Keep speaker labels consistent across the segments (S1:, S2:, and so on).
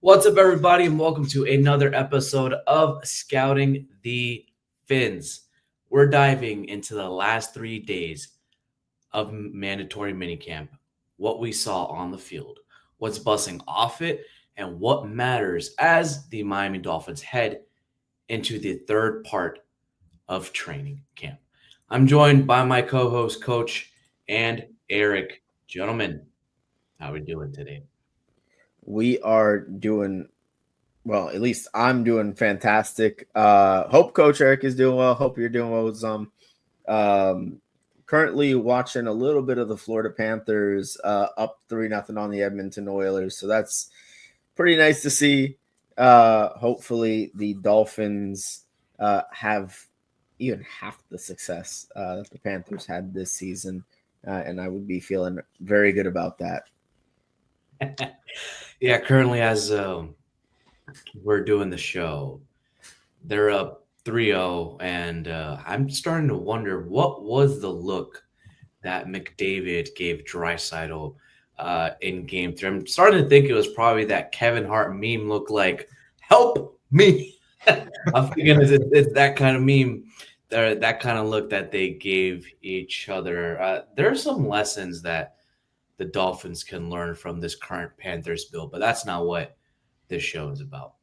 S1: What's up, everybody, and welcome to another episode of Scouting the Fins. We're diving into the last 3 days of mandatory minicamp, what we saw on the field, what's bussing off it, and what matters as the Miami Dolphins head into the third part of training camp. I'm joined by my co-host, Coach, and Eric. Gentlemen, how are we doing today?
S2: We are doing well, at least I'm doing fantastic. Hope Coach Eric is doing well. Hope you're doing well with some. Currently watching a little bit of the Florida Panthers up 3-0 on the Edmonton Oilers. So that's pretty nice to see. Hopefully the Dolphins have even half the success that the Panthers had this season. And I would be feeling very good about that.
S1: Yeah, currently as we're doing the show, they're up 3-0, and I'm starting to wonder what was the look that McDavid gave Draisaitl in Game 3. I'm starting to think it was probably that Kevin Hart meme look like, help me. I'm thinking it's that kind of meme, that kind of look that they gave each other. There are some lessons that the Dolphins can learn from this current Panthers build, but that's not what this show is about.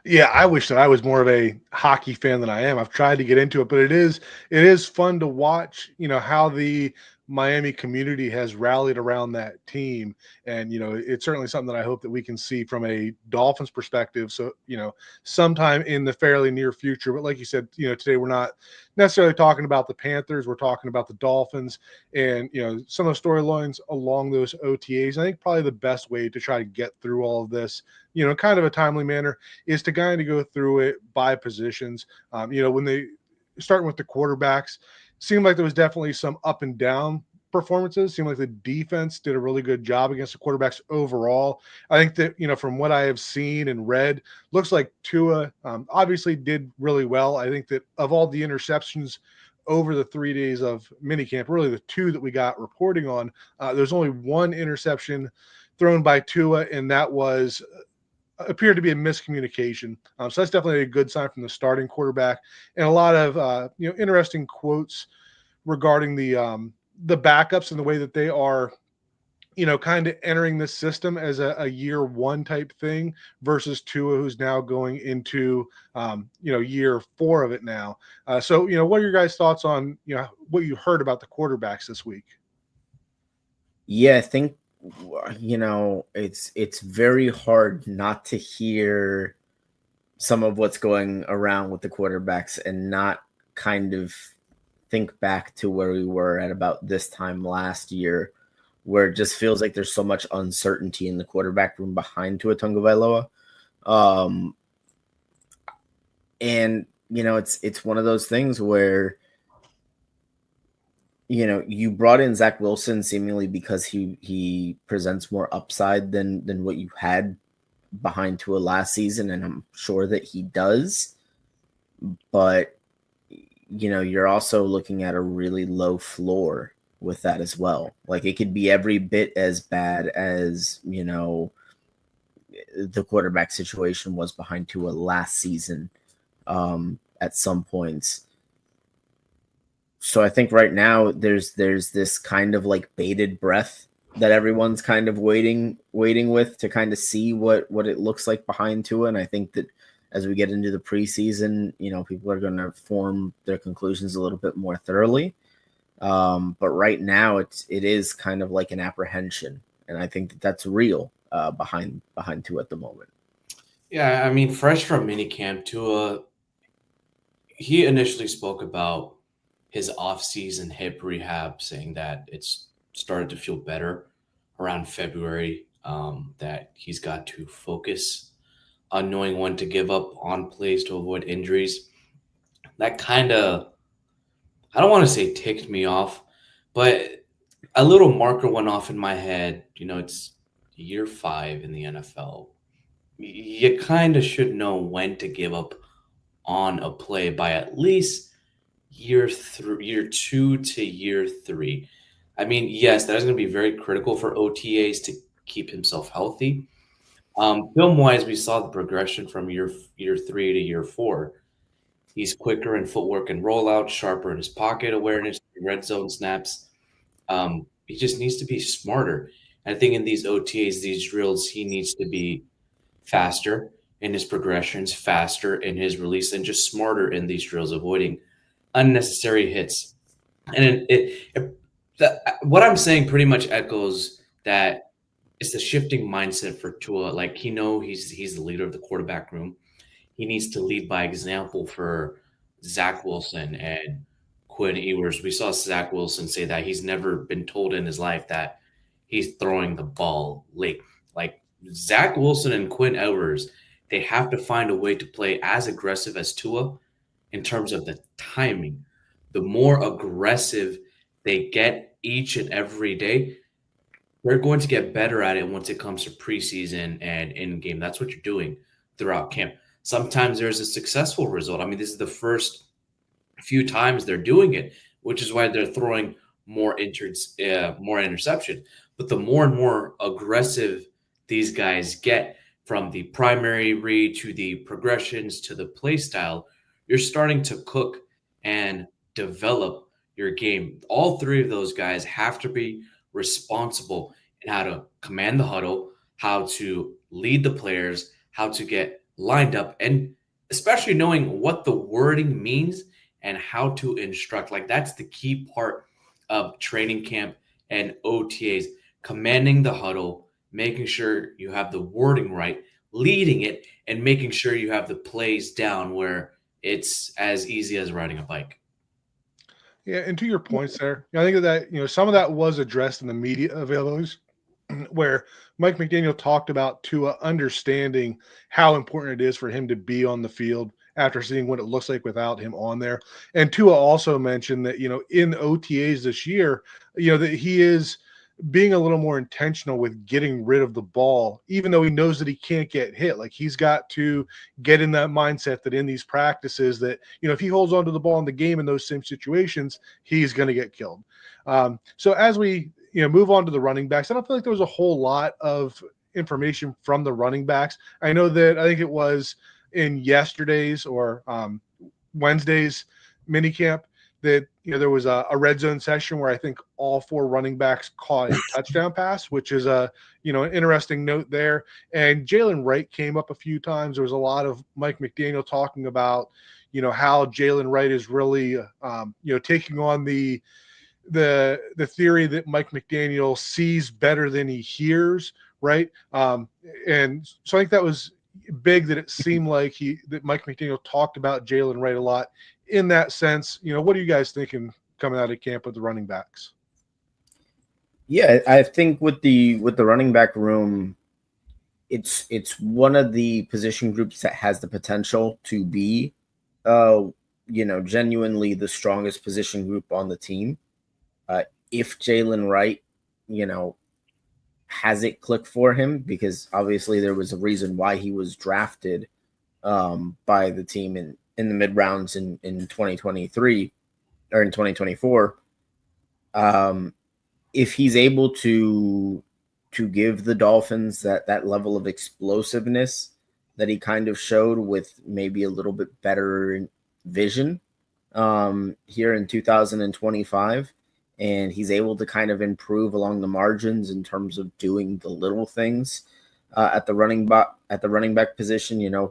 S3: Yeah, I wish that I was more of a hockey fan than I am. I've tried to get into it, but it is fun to watch, how the Miami community has rallied around that team. And, it's certainly something that I hope that we can see from a Dolphins perspective. So, sometime in the fairly near future. But like you said, today we're not necessarily talking about the Panthers. We're talking about the Dolphins and, some of the storylines along those OTAs. I think probably the best way to try to get through all of this, kind of a timely manner, is to kind of go through it by positions. When they starting with the quarterbacks, seemed like there was definitely some up and down performances. Seemed like the defense did a really good job against the quarterbacks overall. I think that, from what I have seen and read, looks like Tua obviously did really well. I think that of all the interceptions over the 3 days of minicamp, really the two that we got reporting on, there's only one interception thrown by Tua, and that was appeared to be a miscommunication. So that's definitely a good sign from the starting quarterback, and a lot of interesting quotes regarding the backups and the way that they are, kind of entering this system as a year one type thing versus Tua, who's now going into year 4 of it now. So what are your guys' thoughts on what you heard about the quarterbacks this week?
S2: Yeah, I think it's very hard not to hear some of what's going around with the quarterbacks and not kind of think back to where we were at about this time last year, where it just feels like there's so much uncertainty in the quarterback room behind Tua Tagovailoa. And it's one of those things where you brought in Zach Wilson seemingly because he presents more upside than what you had behind Tua last season, and I'm sure that he does. But you're also looking at a really low floor with that as well. Like, it could be every bit as bad as the quarterback situation was behind Tua last season at some points. So I think right now there's this kind of like bated breath that everyone's kind of waiting with to kind of see what it looks like behind Tua. And I think that as we get into the preseason, people are going to form their conclusions a little bit more thoroughly. But right now it is kind of like an apprehension. And I think that's real behind Tua at the moment.
S1: Yeah, I mean, fresh from minicamp, Tua, he initially spoke about his off-season hip rehab, saying that it's started to feel better around February. that he's got to focus on knowing when to give up on plays to avoid injuries. That kind of, I don't want to say ticked me off, but a little marker went off in my head. It's year 5 in the NFL. You kind of should know when to give up on a play by at least year 2 to year 3. I mean, yes, that is going to be very critical for OTAs to keep himself healthy. Film wise, we saw the progression from year 3 to year 4. He's quicker in footwork and rollout, sharper in his pocket awareness, red zone snaps. He just needs to be smarter. And I think in these OTAs, these drills, he needs to be faster in his progressions, faster in his release, and just smarter in these drills, avoiding unnecessary hits. And what I'm saying pretty much echoes that it's the shifting mindset for Tua. Like, he's the leader of the quarterback room. He needs to lead by example for Zach Wilson and Quinn Ewers. We saw Zach Wilson say that he's never been told in his life that he's throwing the ball late. Like, Zach Wilson and Quinn Ewers, they have to find a way to play as aggressive as Tua in terms of the timing. The more aggressive they get each and every day, they're going to get better at it once it comes to preseason and in game. That's what you're doing throughout camp. Sometimes there's a successful result. I mean, this is the first few times they're doing it, which is why they're throwing more interception. But the more and more aggressive these guys get, from the primary read to the progressions to the play style, you're starting to cook and develop your game. All 3 of those guys have to be responsible in how to command the huddle, how to lead the players, how to get lined up, and especially knowing what the wording means and how to instruct. Like, that's the key part of training camp and OTAs, commanding the huddle, making sure you have the wording right, leading it, and making sure you have the plays down where it's as easy as riding a bike.
S3: Yeah, and to your points there, I think that some of that was addressed in the media availabilities, where Mike McDaniel talked about Tua understanding how important it is for him to be on the field after seeing what it looks like without him on there. And Tua also mentioned that in OTAs this year, that he is being a little more intentional with getting rid of the ball, even though he knows that he can't get hit. Like, he's got to get in that mindset that in these practices that, if he holds on to the ball in the game in those same situations, he's going to get killed. So as we, move on to the running backs, I don't feel like there was a whole lot of information from the running backs. I know that I think it was in yesterday's or Wednesday's minicamp that there was a red zone session where I think all 4 running backs caught a touchdown pass, which is an interesting note there. And Jalen Wright came up a few times. There was a lot of Mike McDaniel talking about how Jalen Wright is really taking on the theory that Mike McDaniel sees better than he hears, right? And so I think that was big, that it seemed like that Mike McDaniel talked about Jalen Wright a lot in that sense. What are you guys thinking coming out of camp with the running backs?
S2: Yeah, I think with the running back room, it's one of the position groups that has the potential to be genuinely the strongest position group on the team. If Jalen Wright, has it click for him, because obviously there was a reason why he was drafted by the team in the mid rounds in 2023 or in 2024. If he's able to give the Dolphins that level of explosiveness that he kind of showed with maybe a little bit better vision here in 2025, and he's able to kind of improve along the margins in terms of doing the little things at the running back position,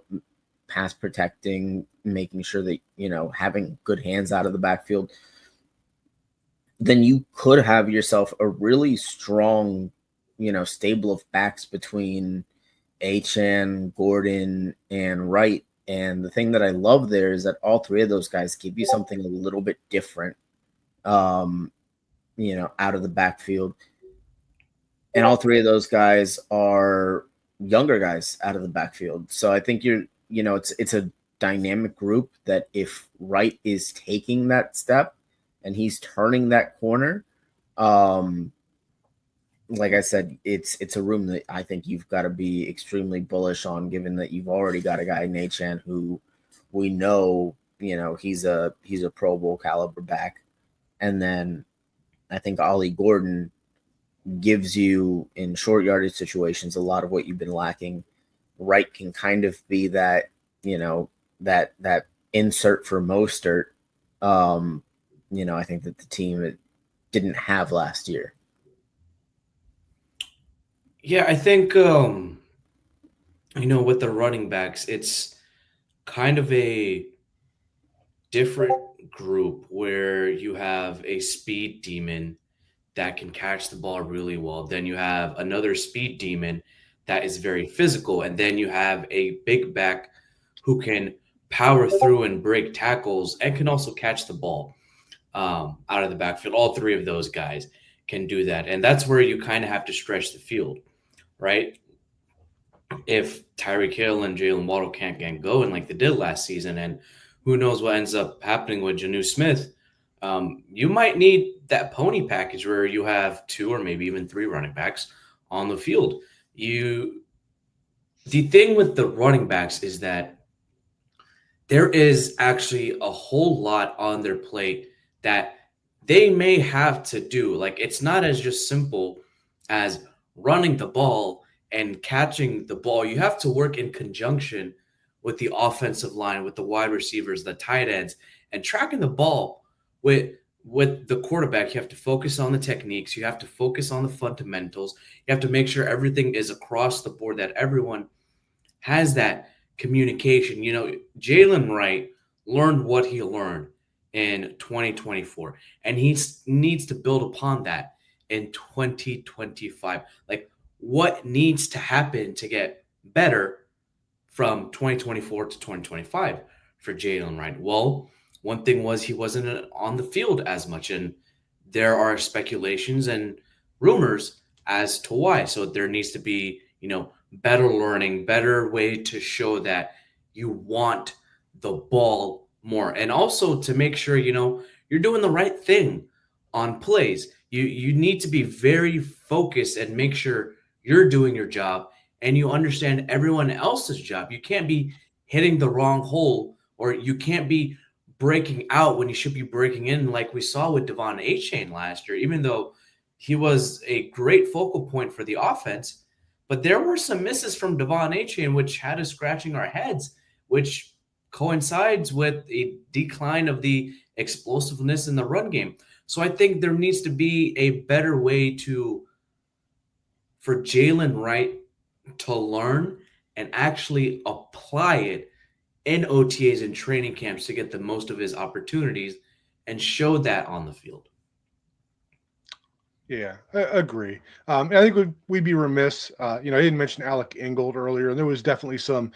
S2: pass protecting, making sure that, having good hands out of the backfield, then you could have yourself a really strong, stable of backs between Achane, Gordon, and Wright. And the thing that I love there is that all 3 of those guys give you something a little bit different, out of the backfield. And all three of those guys are younger guys out of the backfield. So I think it's a dynamic group that if Wright is taking that step and he's turning that corner, like I said, it's a room that I think you've got to be extremely bullish on, given that you've already got a guy, Nachan, who we know, he's a Pro Bowl caliber back. And then I think Ollie Gordon gives you in short yardage situations a lot of what you've been lacking. Wright can kind of be that, that insert for Mostert. I think that the team didn't have last year.
S1: Yeah, I think with the running backs, it's kind of a different group where you have a speed demon that can catch the ball really well. Then you have another speed demon that is very physical. And then you have a big back who can power through and break tackles and can also catch the ball out of the backfield. All three of those guys can do that. And that's where you kind of have to stretch the field, right? If Tyreek Hill and Jalen Waddle can't get going like they did last season, and who knows what ends up happening with Jonnu Smith, you might need that pony package where you have two or maybe even three running backs on the field. The thing with the running backs is that there is actually a whole lot on their plate that they may have to do. Like, it's not as just simple as running the ball and catching the ball. You have to work in conjunction with the offensive line, with the wide receivers, the tight ends, and tracking the ball with the quarterback. You have to focus on the techniques. You have to focus on the fundamentals. You have to make sure everything is across the board, that everyone has that communication. Jalen Wright learned what he learned in 2024, and he needs to build upon that in 2025. Like, what needs to happen to get better from 2024 to 2025 for Jalen Wright? Well, one thing was he wasn't on the field as much, and there are speculations and rumors as to why. So there needs to be, better learning, better way to show that you want the ball more, and also to make sure, you're doing the right thing on plays. You need to be very focused and make sure you're doing your job and you understand everyone else's job. You can't be hitting the wrong hole, or you can't be breaking out when you should be breaking in, like we saw with Devon Achane last year, even though he was a great focal point for the offense. But there were some misses from Devon Achane, which had us scratching our heads, which coincides with a decline of the explosiveness in the run game. So I think there needs to be a better way for Jalen Wright to learn and actually apply it in OTAs and training camps to get the most of his opportunities and show that on the field.
S3: Yeah, I agree. I think we'd be remiss. I didn't mention Alec Ingold earlier, and there was definitely some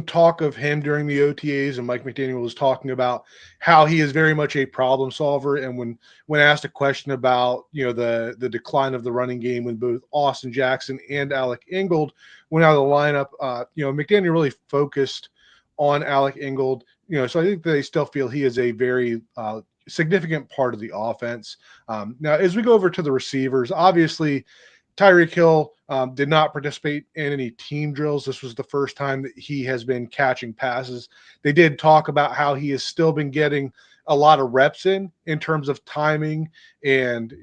S3: talk of him during the OTAs, and Mike McDaniel was talking about how he is very much a problem solver. And when asked a question about the decline of the running game when both Austin Jackson and Alec Ingold went out of the lineup, McDaniel really focused on Alec Ingold. So I think they still feel he is a very significant part of the offense. Now, as we go over to the receivers, obviously Tyreek Hill did not participate in any team drills. This was the first time that he has been catching passes. They did talk about how he has still been getting a lot of reps in terms of timing and,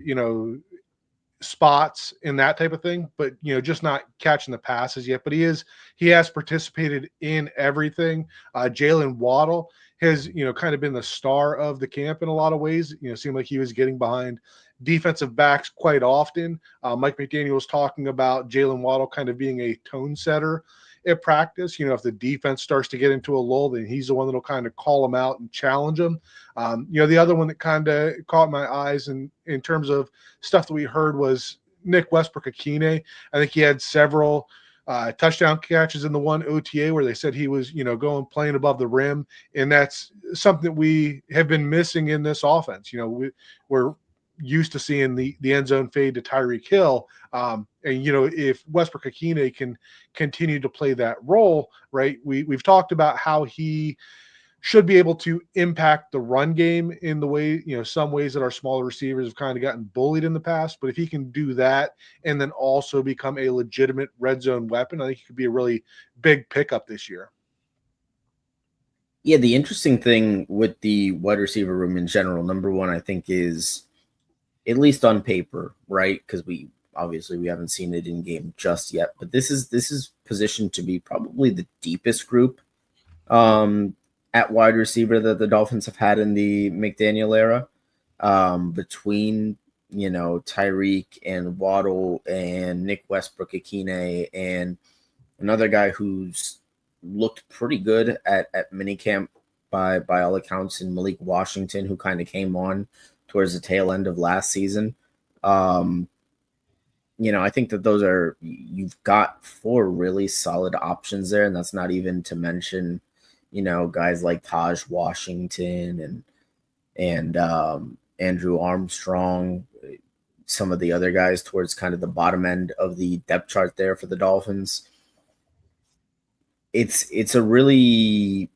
S3: spots and that type of thing, but just not catching the passes yet. But he has participated in everything. Jalen Waddle has kind of been the star of the camp in a lot of ways. Seemed like he was getting behind defensive backs quite often. Mike McDaniel was talking about Jalen Waddle kind of being a tone setter at practice. If the defense starts to get into a lull, then he's the one that'll kind of call them out and challenge them. The other one that kind of caught my eyes in terms of stuff that we heard was Nick Westbrook A. I think he had several touchdown catches in the one OTA where they said he was, playing above the rim. And that's something that we have been missing in this offense. We're used to seeing the end zone fade to Tyreek Hill. And, if Westbrook Akine can continue to play that role, right, we've talked about how he should be able to impact the run game in the way, some ways that our smaller receivers have kind of gotten bullied in the past. But if he can do that and then also become a legitimate red zone weapon, I think he could be a really big pickup this year.
S2: Yeah, the interesting thing with the wide receiver room in general, number one, I think is, at least on paper, right? Because we haven't seen it in game just yet, but this is positioned to be probably the deepest group at wide receiver that the Dolphins have had in the McDaniel era, between Tyreek and Waddle and Nick Westbrook Akine and another guy who's looked pretty good at minicamp by all accounts, in Malik Washington, who kind of came on towards the tail end of last season. I think that you've got 4 really solid options there, and that's not even to mention, guys like Taj Washington and Andrew Armstrong, some of the other guys towards kind of the bottom end of the depth chart there for the Dolphins. It's a really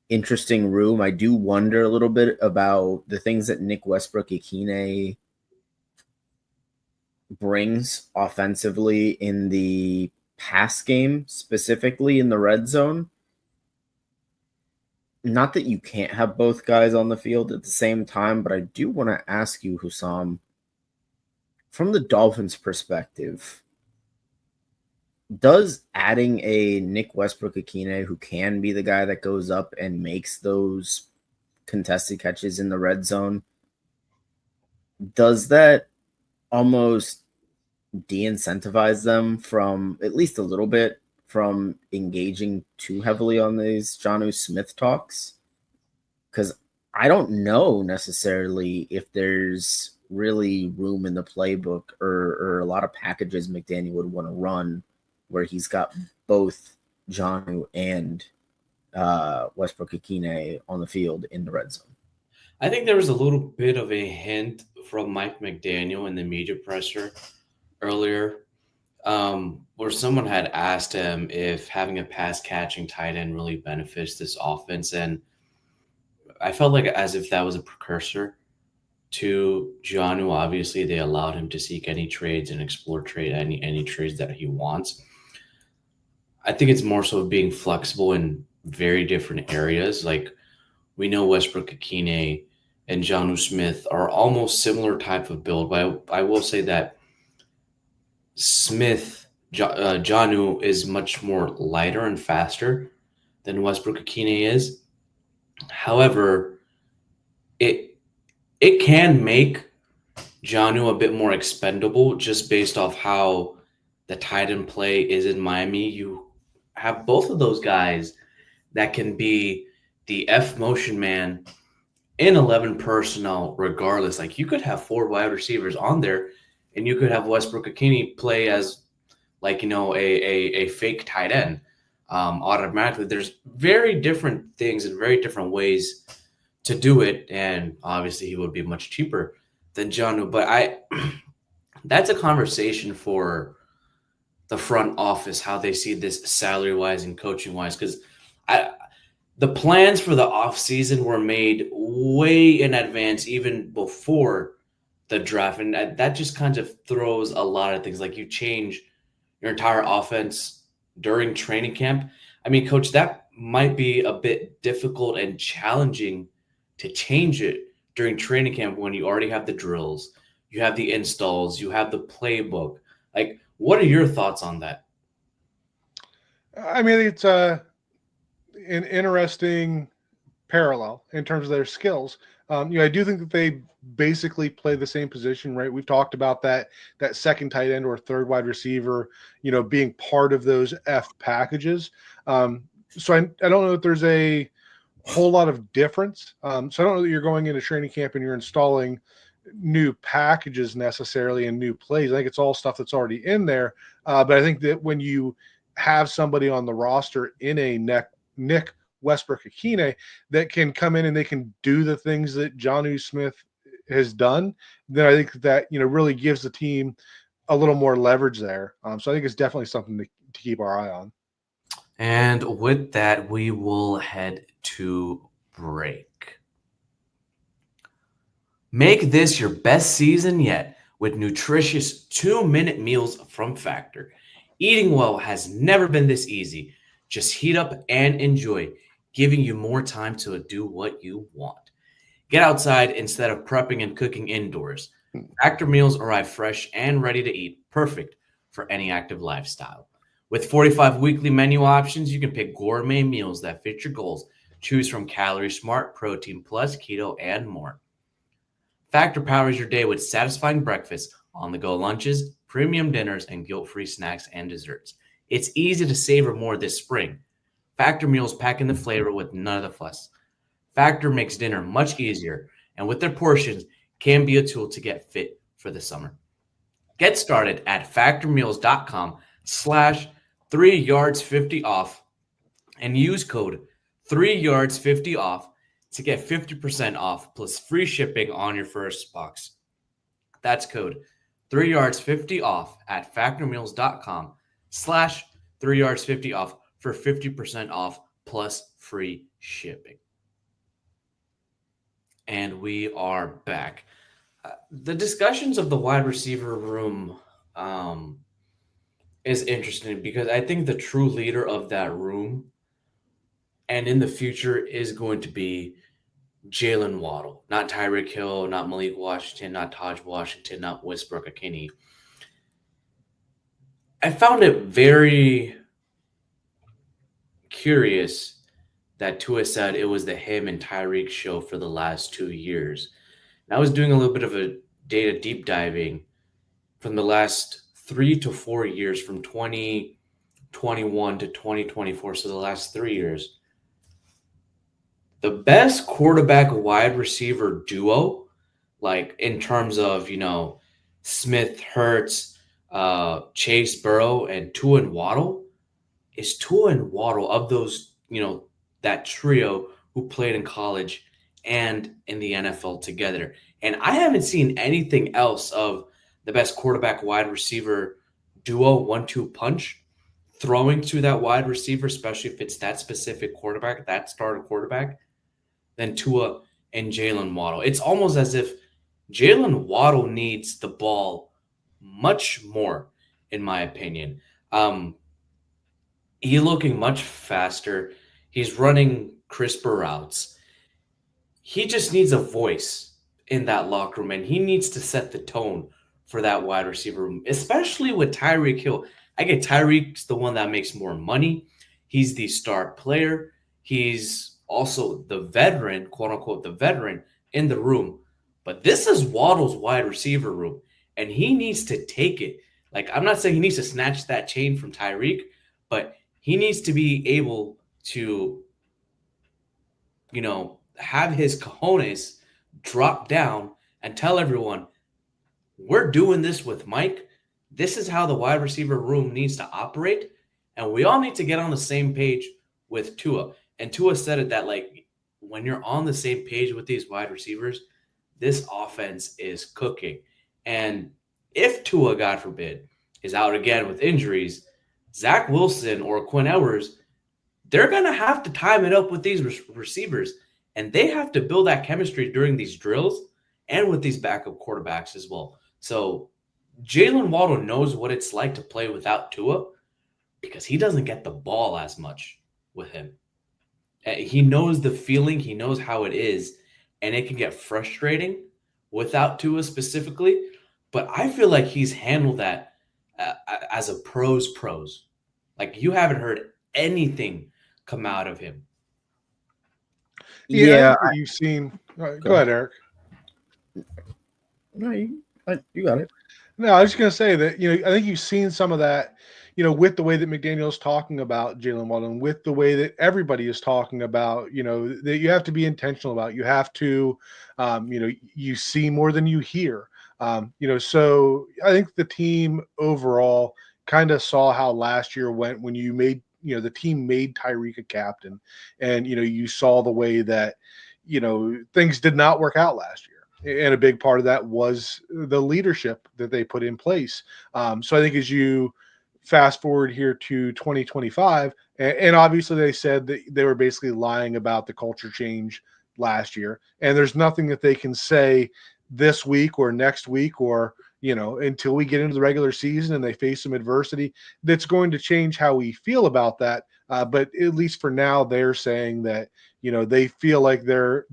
S2: interesting room. I do wonder a little bit about the things that Nick Westbrook Akine brings offensively in the pass game, specifically in the red zone. Not that you can't have both guys on the field at the same time, but I do want to ask you, Hussam, from the Dolphins' perspective, does adding a Nick Westbrook Akine, who can be the guy that goes up and makes those contested catches in the red zone, does that almost de-incentivize them from, at least a little bit, from engaging too heavily on these Jonnu Smith talks? Because I don't know necessarily if there's really room in the playbook or a lot of packages McDaniel would want to run where he's got both Jonnu and Westbrook Akine on the field in the red zone.
S1: I think there was a little bit of a hint from Mike McDaniel in the media presser earlier, where someone had asked him if having a pass catching tight end really benefits this offense. And I felt like as if that was a precursor to Jonnu. Obviously, they allowed him to seek any trades and explore any trades that he wants. I think it's more so being flexible in very different areas. Like, we know Westbrook Akine and Jonnu Smith are almost similar type of build, but I will say that Jonnu is much more lighter and faster than Westbrook Akine is. However, it can make Jonnu a bit more expendable just based off how the tight end play is in Miami. You have both of those guys that can be the F motion man in 11 personnel regardless. Like, you could have 4 wide receivers on there, and you could have Westbrook Akine play as a fake tight end automatically. There's very different things and very different ways to do it, and obviously he would be much cheaper than Jonnu. But that's a conversation for the front office, how they see this salary-wise and coaching-wise, because the plans for the offseason were made way in advance, even before the draft, and that just kind of throws a lot of things. Like, you change your entire offense during training camp. I mean, Coach, that might be a bit difficult and challenging to change it during training camp when you already have the drills, you have the installs, you have the playbook. Like, what are your thoughts on that?
S3: I mean, it's an interesting parallel in terms of their skills. I do think that they basically play the same position, right? We've talked about that second tight end or third wide receiver, being part of those F packages. So I don't know if there's a whole lot of difference. So I don't know that you're going into training camp and you're installing new packages necessarily and new plays. I think it's all stuff that's already in there. But I think that when you have somebody on the roster in a Nick Westbrook Akine that can come in and they can do the things that Jonnu Smith has done, then I think that, really gives the team a little more leverage there. So I think it's definitely something to keep our eye on.
S1: And with that, we will head to break. Make this your best season yet with nutritious 2-minute meals from Factor. Eating well has never been this easy. Just heat up and enjoy, giving you more time to do what you want. Get outside instead of prepping and cooking indoors. Factor meals arrive fresh and ready to eat, perfect for any active lifestyle. With 45 weekly menu options, you can pick gourmet meals that fit your goals. Choose from Calorie Smart, Protein Plus, Keto, and more. Factor powers your day with satisfying breakfasts, on-the-go lunches, premium dinners, and guilt-free snacks and desserts. It's easy to savor more this spring. Factor meals pack in the flavor with none of the fuss. Factor makes dinner much easier, and with their portions, can be a tool to get fit for the summer. Get started at factormeals.com/3yards50off and use code 3yards50off to get 50% off plus free shipping on your first box. That's code 3yards50off at factormeals.com/3yards50off for 50% off plus free shipping. And we are back. The discussions of the wide receiver room is interesting because I think the true leader of that room and in the future is going to be Jalen Waddle, not Tyreek Hill, not Malik Washington, not Taj Washington, not Westbrook A. I found it very curious that Tua said it was the him and Tyreek show for the last 2 years. And I was doing a little bit of a data deep diving from the last 3 to 4 years, from 2021 to 2024, so the last 3 years. The best quarterback wide receiver duo, like in terms of, Smith, Hurts, Chase Burrow, and Tua and Waddle, is Tua and Waddle of those, that trio who played in college and in the NFL together. And I haven't seen anything else of the best quarterback wide receiver duo, 1-2 punch, throwing to that wide receiver, especially if it's that specific quarterback, that starter quarterback, than Tua and Jalen Waddle. It's almost as if Jalen Waddle needs the ball much more, in my opinion. He's looking much faster. He's running crisper routes. He just needs a voice in that locker room, and he needs to set the tone for that wide receiver room, especially with Tyreek Hill. I get Tyreek's the one that makes more money. He's the star player. He's also the veteran, quote unquote, the veteran in the room. But this is Waddle's wide receiver room, and he needs to take it. Like, I'm not saying he needs to snatch that chain from Tyreek, but he needs to be able to, have his cojones drop down and tell everyone, we're doing this with Mike. This is how the wide receiver room needs to operate. And we all need to get on the same page with Tua. And Tua said it that, like, when you're on the same page with these wide receivers, this offense is cooking. And if Tua, God forbid, is out again with injuries, Zach Wilson or Quinn Ewers, they're going to have to time it up with these receivers. And they have to build that chemistry during these drills and with these backup quarterbacks as well. So Jalen Waddle knows what it's like to play without Tua because he doesn't get the ball as much with him. He knows the feeling. He knows how it is. And it can get frustrating without Tua specifically. But I feel like he's handled that as a pros. Like, you haven't heard anything come out of him.
S3: Yeah, you've seen. Go ahead, Eric.
S2: No, you got it.
S3: No, I was just going to say that, I think you've seen some of that, with the way that McDaniel's talking about Jalen Waddle and with the way that everybody is talking about, that you have to be intentional about. You have to, you see more than you hear. So I think the team overall kind of saw how last year went when you made, the team made Tyreek a captain, and, you saw the way that, things did not work out last year. And a big part of that was the leadership that they put in place. So I think as you fast forward here to 2025, and obviously they said that they were basically lying about the culture change last year, and there's nothing that they can say this week or next week or until we get into the regular season and they face some adversity that's going to change how we feel about that. But at least for now, they're saying that they feel like they're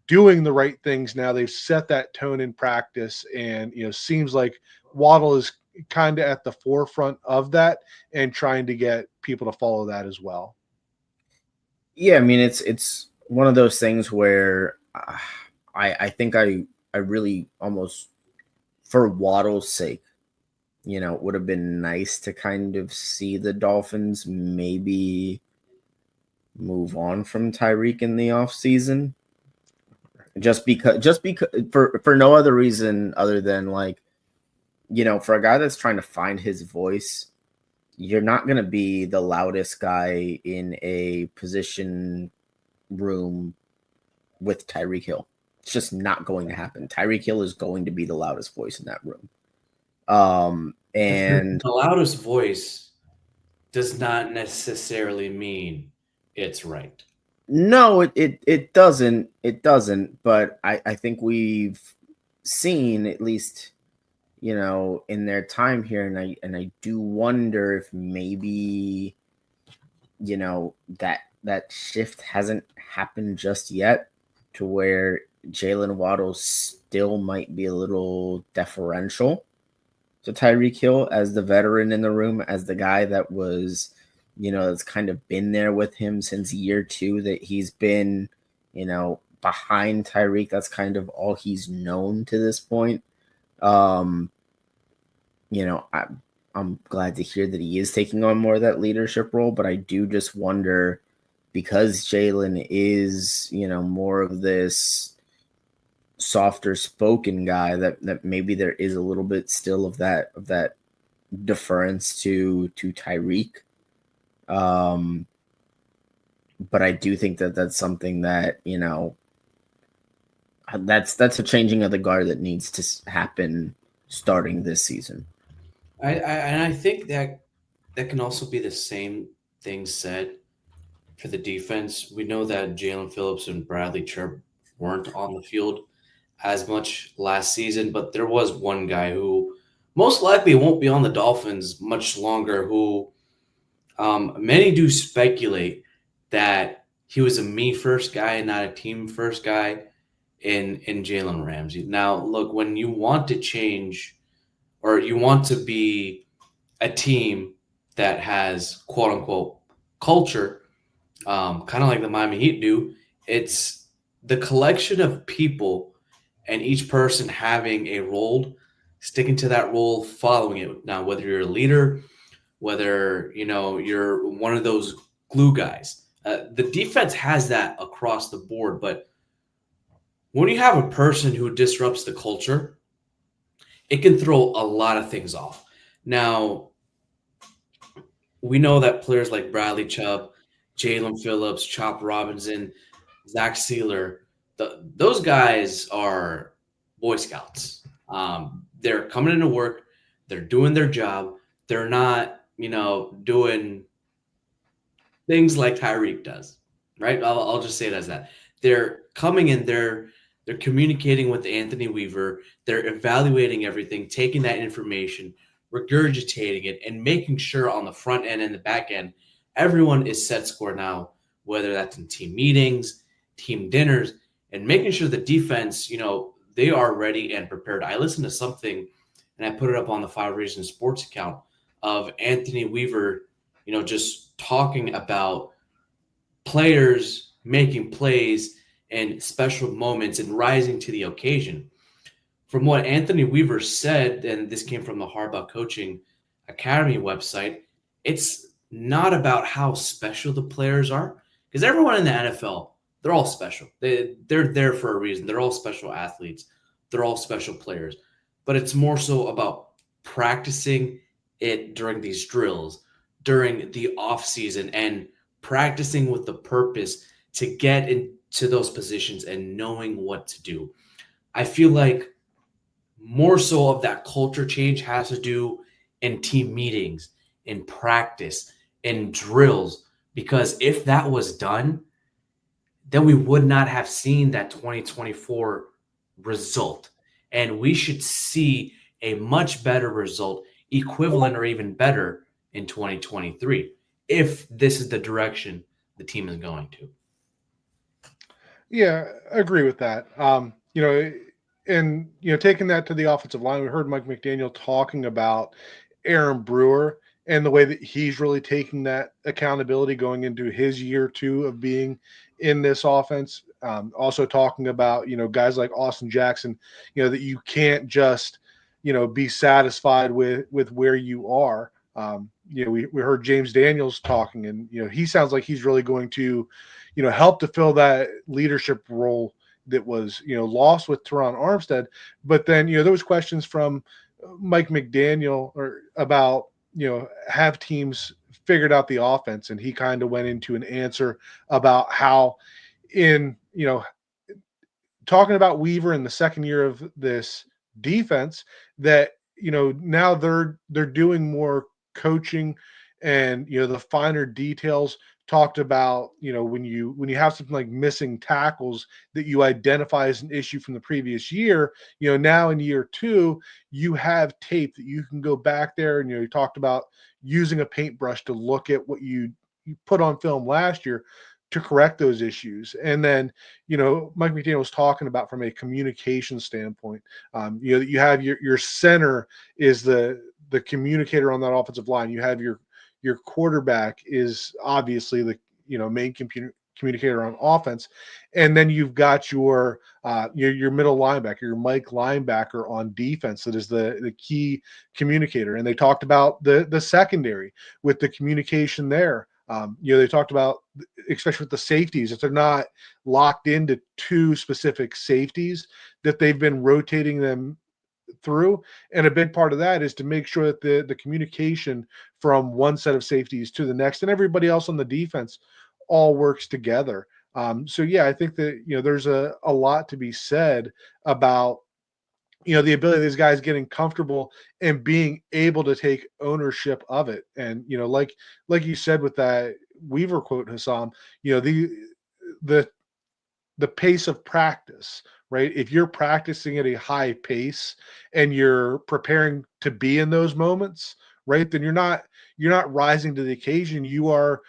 S3: doing the right things now. They've set that tone in practice, and seems like Waddle is kind of at the forefront of that and trying to get people to follow that as well.
S2: Yeah, I mean it's one of those things where I think I really almost, for Waddle's sake, it would have been nice to kind of see the Dolphins maybe move on from Tyreek in the offseason. Just because for no other reason other than for a guy that's trying to find his voice, you're not going to be the loudest guy in a position room with Tyreek Hill. It's just not going to happen. Tyreek Hill is going to be the loudest voice in that room. And
S1: the loudest voice does not necessarily mean it's right.
S2: No, it doesn't. It doesn't. But I think we've seen, at least, in their time here, and I do wonder if maybe, that shift hasn't happened just yet, to where Jalen Waddle still might be a little deferential to Tyreek Hill as the veteran in the room, as the guy that was, that's kind of been there with him since year 2, that he's been, behind Tyreek. That's kind of all he's known to this point. I'm glad to hear that he is taking on more of that leadership role, but I do just wonder, because Jalen is, more of this softer spoken guy, that maybe there is a little bit still of that deference to Tyreek. But I do think that that's something that, that's a changing of the guard that needs to happen starting this season.
S1: I think that can also be the same thing said for the defense. We know that Jalen Phillips and Bradley Chubb weren't on the field as much last season, but there was one guy who most likely won't be on the Dolphins much longer, who many do speculate that he was a me first guy and not a team first guy in Jalen Ramsey. Now, look, when you want to change, or you want to be a team that has quote unquote culture, kind of like the Miami Heat do, it's the collection of people and each person having a role, sticking to that role, following it. Now, whether you're a leader, whether you're one of those glue guys, the defense has that across the board. But when you have a person who disrupts the culture, it can throw a lot of things off. Now, we know that players like Bradley Chubb, Jalen Phillips, Chop Robinson, Zach Sealer, those guys are Boy Scouts. They're coming into work. They're doing their job. They're not, doing things like Tyreek does, right? I'll just say it as that. They're coming in, they're communicating with Anthony Weaver. They're evaluating everything, taking that information, regurgitating it, and making sure on the front end and the back end, everyone is set score now, whether that's in team meetings, team dinners, and making sure the defense, they are ready and prepared. I listened to something, and I put it up on the 5 Reasons Sports account, of Anthony Weaver, just talking about players making plays and special moments and rising to the occasion. From what Anthony Weaver said, and this came from the Harbaugh Coaching Academy website, it's not about how special the players are, because everyone in the NFL, they're all special. They're there for a reason. They're all special athletes. They're all special players. But it's more so about practicing it during these drills, during the off season, and practicing with the purpose to get into those positions and knowing what to do. I feel like more so of that culture change has to do in team meetings, in practice, in drills. Because if that was done, then we would not have seen that 2024 result. And we should see a much better result, equivalent or even better in 2023, if this is the direction the team is going to.
S3: Yeah, I agree with that. And taking that to the offensive line, we heard Mike McDaniel talking about Aaron Brewer and the way that he's really taking that accountability going into his year two of being in this offense. Also talking about guys like Austin Jackson, that you can't just be satisfied with where you are. We heard James Daniels talking, and he sounds like he's really going to help to fill that leadership role that was, lost with Teron Armstead. But then, there was questions from Mike McDaniel or about, have teams figured out the offense. And he kind of went into an answer about how in, talking about Weaver in the second year of this defense, that now they're doing more coaching and the finer details. Talked about when you have something like missing tackles that you identify as an issue from the previous year, now in year two you have tape that you can go back there, and you talked about using a paintbrush to look at what you put on film last year to correct those issues. And then Mike McDaniel was talking about from a communication standpoint, you have your center is the communicator on that offensive line. You have your quarterback is obviously the main communicator on offense, and then you've got your middle linebacker, your Mike linebacker on defense, that is the key communicator. And they talked about the secondary with the communication there. They talked about, especially with the safeties, if they're not locked into two specific safeties, that they've been rotating them through. And a big part of that is to make sure that the communication from one set of safeties to the next and everybody else on the defense all works together. So yeah, I think that there's a lot to be said about the ability of these guys getting comfortable and being able to take ownership of it. And like you said with that Weaver quote, Hassam, the the pace of practice, right? If you're practicing at a high pace and you're preparing to be in those moments, right, then you're not rising to the occasion. You are,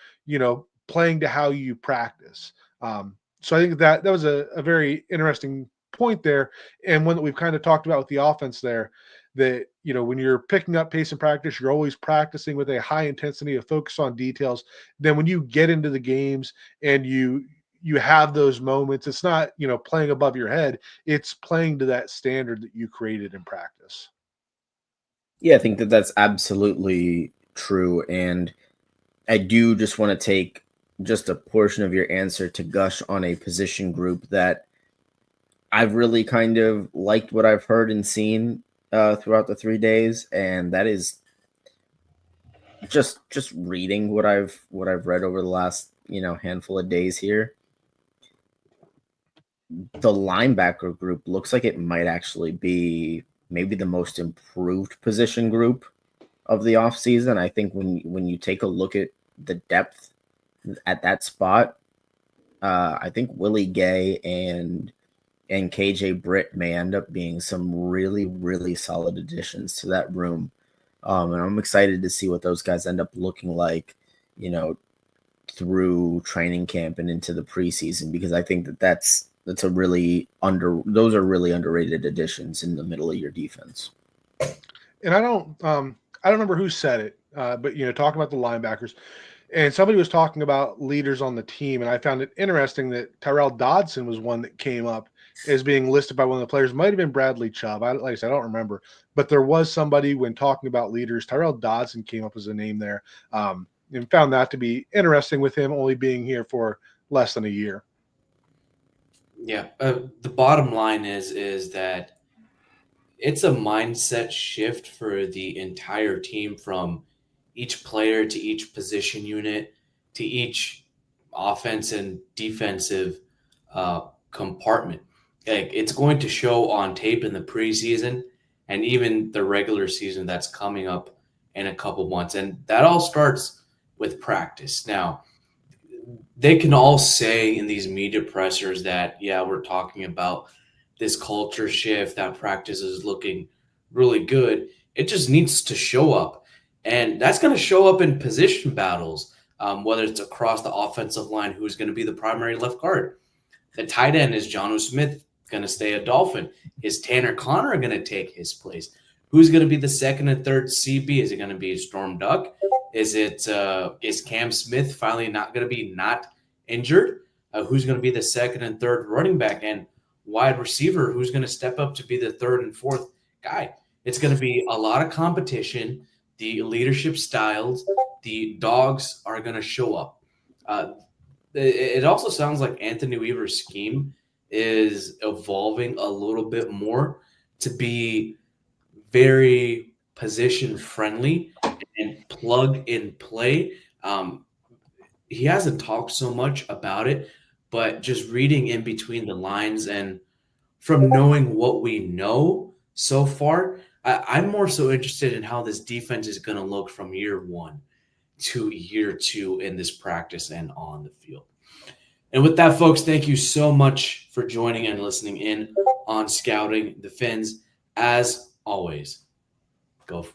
S3: playing to how you practice. So I think that was a very interesting point there, and one that we've kind of talked about with the offense there. That when you're picking up pace in practice, you're always practicing with a high intensity of focus on details. Then when you get into the games and you have those moments, it's not playing above your head, it's playing to that standard that you created in practice.
S2: Yeah, I think that that's absolutely true. And I do just want to take just a portion of your answer to gush on a position group that I've really kind of liked what I've heard and seen throughout the 3 days, and that is just reading what I've read over the last handful of days here. The linebacker group looks like it might actually be maybe the most improved position group of the offseason. I think when you take a look at the depth at that spot, I think Willie Gay and KJ Britt may end up being some really, really solid additions to that room. And I'm excited to see what those guys end up looking like, through training camp and into the preseason, because I think that's a really those are really underrated additions in the middle of your defense.
S3: And I don't remember who said it, but talking about the linebackers, and somebody was talking about leaders on the team, and I found it interesting that Tyrell Dodson was one that came up as being listed by one of the players. Might have been Bradley Chubb. Like I said, I don't remember, but there was somebody when talking about leaders. Tyrell Dodson came up as a name there, and found that to be interesting with him only being here for less than a year.
S1: Yeah, the bottom line is that it's a mindset shift for the entire team, from each player to each position unit to each offense and defensive compartment. like, it's going to show on tape in the preseason and even the regular season that's coming up in a couple months. And that all starts with practice. Now, they can all say in these media pressers that, yeah, we're talking about this culture shift, that practice is looking really good. It just needs to show up. And that's going to show up in position battles, whether it's across the offensive line, who's going to be the primary left guard. The tight end is Jonnu Smith going to stay a Dolphin. Is Tanner Connor going to take his place? Who's going to be the second and third CB? Is it going to be Storm Duck? Is Cam Smith finally not going to be not injured? Who's going to be the second and third running back and wide receiver? Who's going to step up to be the third and fourth guy? It's going to be a lot of competition. The leadership styles, the dogs are going to show up. It also sounds like Anthony Weaver's scheme is evolving a little bit more to be very position friendly and plug and play. He hasn't talked so much about it, but just reading in between the lines and from knowing what we know so far, I'm more so interested in how this defense is going to look from year one to year two in this practice and on the field. And with that, folks, thank you so much for joining and listening in on Scouting the Fins. As always, go